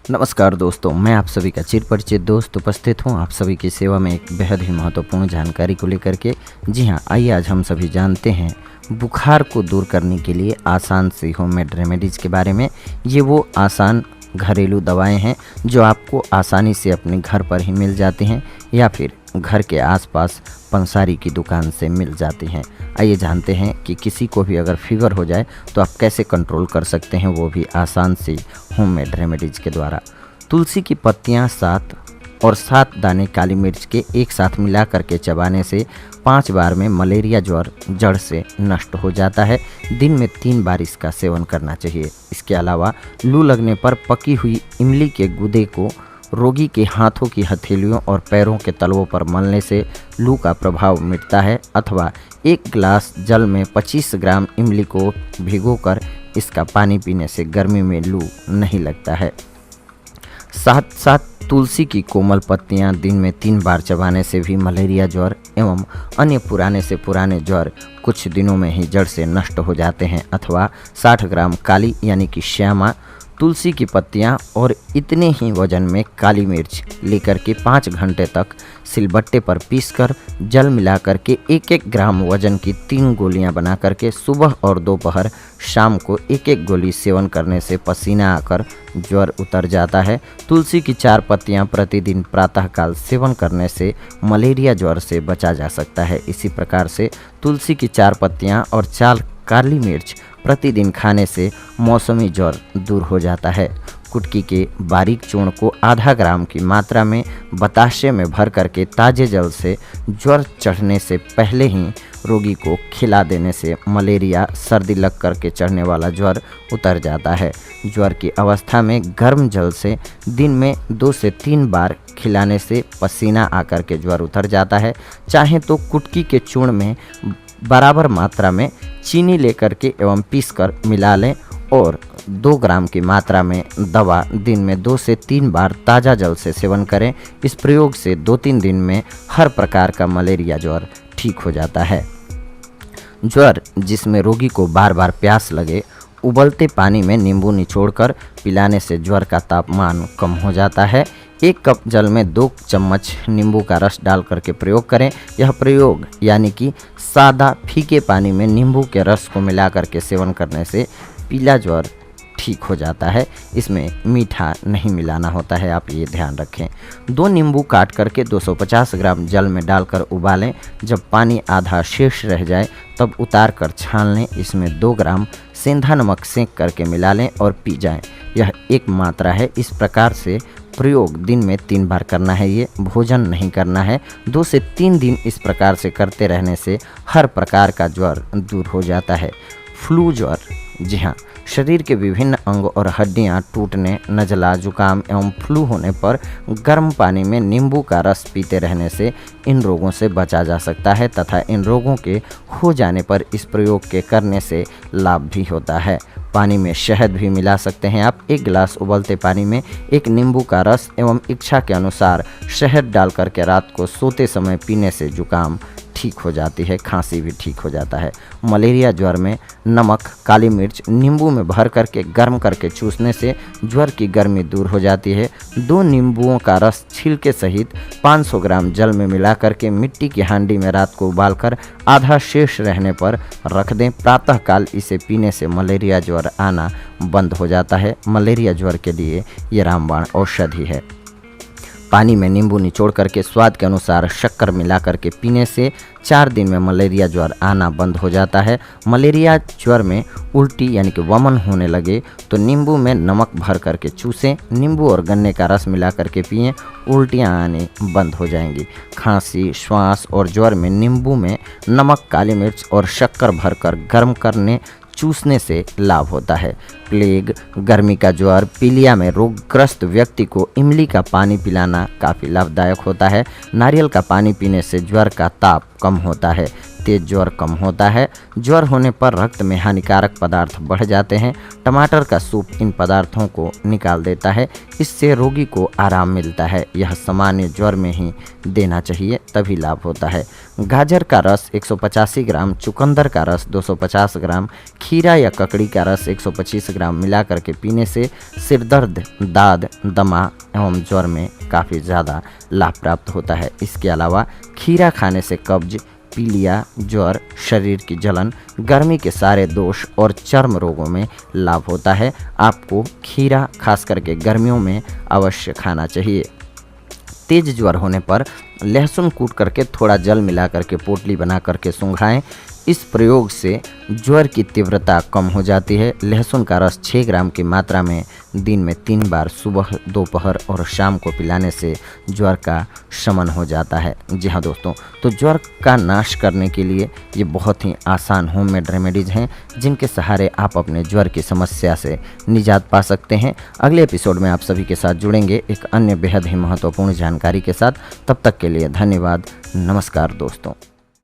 नमस्कार दोस्तों, मैं आप सभी का चिर परिचित दोस्त उपस्थित हूं आप सभी की सेवा में एक बेहद ही महत्वपूर्ण जानकारी को लेकर के। जी हां, आइए आज हम सभी जानते हैं बुखार को दूर करने के लिए आसान सी होममेड रेमेडीज़ के बारे में। ये वो आसान घरेलू दवाएं हैं जो आपको आसानी से अपने घर पर ही मिल जाती हैं या फिर घर के आसपास पंसारी की दुकान से मिल जाती हैं। आइए जानते हैं कि किसी को भी अगर फीवर हो जाए तो आप कैसे कंट्रोल कर सकते हैं, वो भी आसान सी होममेड रेमेडीज़ के द्वारा। तुलसी की पत्तियां 7 दाने काली मिर्च के एक साथ मिला करके चबाने से 5 बार में मलेरिया ज्वर जड़ से नष्ट हो जाता है। दिन में 3 बार इसका सेवन करना चाहिए। इसके अलावा लू लगने पर पकी हुई इमली के गूदे को रोगी के हाथों की हथेलियों और पैरों के तलवों पर मलने से लू का प्रभाव मिटता है। अथवा 1 गिलास जल में 25 ग्राम इमली को भिगोकर इसका पानी पीने से गर्मी में लू नहीं लगता है। साथ तुलसी की कोमल पत्तियां दिन में 3 बार चबाने से भी मलेरिया ज्वर एवं अन्य पुराने से पुराने ज्वर कुछ दिनों में ही जड़ से नष्ट हो जाते हैं। अथवा 60 ग्राम काली यानी कि श्यामा तुलसी की पत्तियां और इतने ही वजन में काली मिर्च लेकर के 5 घंटे तक सिलबट्टे पर पीसकर जल मिलाकर के 1-1 ग्राम वजन की 3 गोलियां बना करके सुबह और दोपहर शाम को 1-1 गोली सेवन करने से पसीना आकर ज्वर उतर जाता है। तुलसी की 4 पत्तियां प्रतिदिन प्रातःकाल सेवन करने से मलेरिया ज्वर से बचा जा सकता है। इसी प्रकार से तुलसी की 4 पत्तियां और 4 काली मिर्च प्रतिदिन खाने से मौसमी ज्वर दूर हो जाता है। कुटकी के बारीक चूर्ण को आधा ग्राम की मात्रा में बताशे में भर करके ताजे जल से ज्वर चढ़ने से पहले ही रोगी को खिला देने से मलेरिया सर्दी लग करके चढ़ने वाला ज्वर उतर जाता है। ज्वर की अवस्था में गर्म जल से दिन में 2 से 3 बार खिलाने से पसीना आकर के ज्वर उतर जाता है। चाहे तो कुटकी के चूर्ण में बराबर मात्रा में चीनी लेकर के एवं पीसकर मिला लें और 2 ग्राम की मात्रा में दवा दिन में 2 से 3 बार ताज़ा जल से सेवन करें। इस प्रयोग से 2-3 दिन में हर प्रकार का मलेरिया ज्वर ठीक हो जाता है। ज्वर जिसमें रोगी को बार बार प्यास लगे, उबलते पानी में नींबू निचोड़कर पिलाने से ज्वर का तापमान कम हो जाता है। 1 कप जल में 2 चम्मच नींबू का रस डाल करके प्रयोग करें। यह प्रयोग यानी कि सादा फीके पानी में नींबू के रस को मिला करके सेवन करने से पीला ज्वर ठीक हो जाता है। इसमें मीठा नहीं मिलाना होता है, आप ये ध्यान रखें। 2 नींबू काट करके 250 ग्राम जल में डालकर उबालें। जब पानी आधा शेष रह जाए तब उतार कर छान लें। इसमें 2 ग्राम सेंधा नमक सेंक करके मिला लें और पी जाएं। यह एक मात्रा है। इस प्रकार से प्रयोग दिन में 3 बार करना है। ये भोजन नहीं करना है। 2 से 3 दिन इस प्रकार से करते रहने से हर प्रकार का ज्वर दूर हो जाता है। फ्लू ज्वर, जी हाँ, शरीर के विभिन्न अंग और हड्डियां टूटने, नज़ला, जुकाम एवं फ्लू होने पर गर्म पानी में नींबू का रस पीते रहने से इन रोगों से बचा जा सकता है तथा इन रोगों के हो जाने पर इस प्रयोग के करने से लाभ भी होता है। पानी में शहद भी मिला सकते हैं आप। 1 गिलास उबलते पानी में 1 नींबू का रस एवं इच्छा के अनुसार शहद डाल करके रात को सोते समय पीने से जुकाम ठीक हो जाती है, खांसी भी ठीक हो जाता है। मलेरिया ज्वर में नमक, काली मिर्च नींबू में भर करके गर्म करके चूसने से ज्वर की गर्मी दूर हो जाती है। 2 नींबुओं का रस छिलके सहित 500 ग्राम जल में मिला करके मिट्टी की हांडी में रात को उबालकर आधा शेष रहने पर रख दें। प्रातःकाल इसे पीने से मलेरिया ज्वर आना बंद हो जाता है। मलेरिया ज्वर के लिए ये रामबाण औषधि है। पानी में नींबू निचोड़ करके स्वाद के अनुसार शक्कर मिला करके पीने से 4 दिन में मलेरिया ज्वर आना बंद हो जाता है। मलेरिया ज्वर में उल्टी यानी कि वमन होने लगे तो नींबू में नमक भर करके चूसें। नींबू और गन्ने का रस मिला करके पिएं, उल्टियाँ आने बंद हो जाएंगी। खांसी, श्वास और ज्वर में नींबू में नमक, काली मिर्च और शक्कर भरकर गर्म करने चूसने से लाभ होता है। प्लेग, गर्मी का ज्वर, पीलिया में रोगग्रस्त व्यक्ति को इमली का पानी पिलाना काफ़ी लाभदायक होता है। नारियल का पानी पीने से ज्वर का ताप कम होता है। तेज ज्वर कम होता है। ज्वर होने पर रक्त में हानिकारक पदार्थ बढ़ जाते हैं। टमाटर का सूप इन पदार्थों को निकाल देता है, इससे रोगी को आराम मिलता है। यह सामान्य ज्वर में ही देना चाहिए, तभी लाभ होता है। गाजर का रस 185 ग्राम, चुकंदर का रस 250 ग्राम, खीरा या ककड़ी का रस 125 ग्राम मिला करके पीने से सिरदर्द, दाद, दमा एवं ज्वर में काफ़ी ज़्यादा लाभ प्राप्त होता है। इसके अलावा खीरा खाने से कब्ज, पीलिया, ज्वर, शरीर की जलन, गर्मी के सारे दोष और चर्म रोगों में लाभ होता है। आपको खीरा खास करके गर्मियों में अवश्य खाना चाहिए। तेज ज्वर होने पर लहसुन कूट करके थोड़ा जल मिला करके पोटली बना करके सूंघाएं। इस प्रयोग से ज्वर की तीव्रता कम हो जाती है। लहसुन का रस 6 ग्राम की मात्रा में दिन में 3 बार सुबह, दोपहर और शाम को पिलाने से ज्वर का शमन हो जाता है। जी हाँ दोस्तों, तो ज्वर का नाश करने के लिए ये बहुत ही आसान होममेड रेमेडीज़ हैं, जिनके सहारे आप अपने ज्वर की समस्या से निजात पा सकते हैं। अगले एपिसोड में आप सभी के साथ जुड़ेंगे एक अन्य बेहद ही महत्वपूर्ण जानकारी के साथ। तब तक के लिए धन्यवाद। नमस्कार दोस्तों।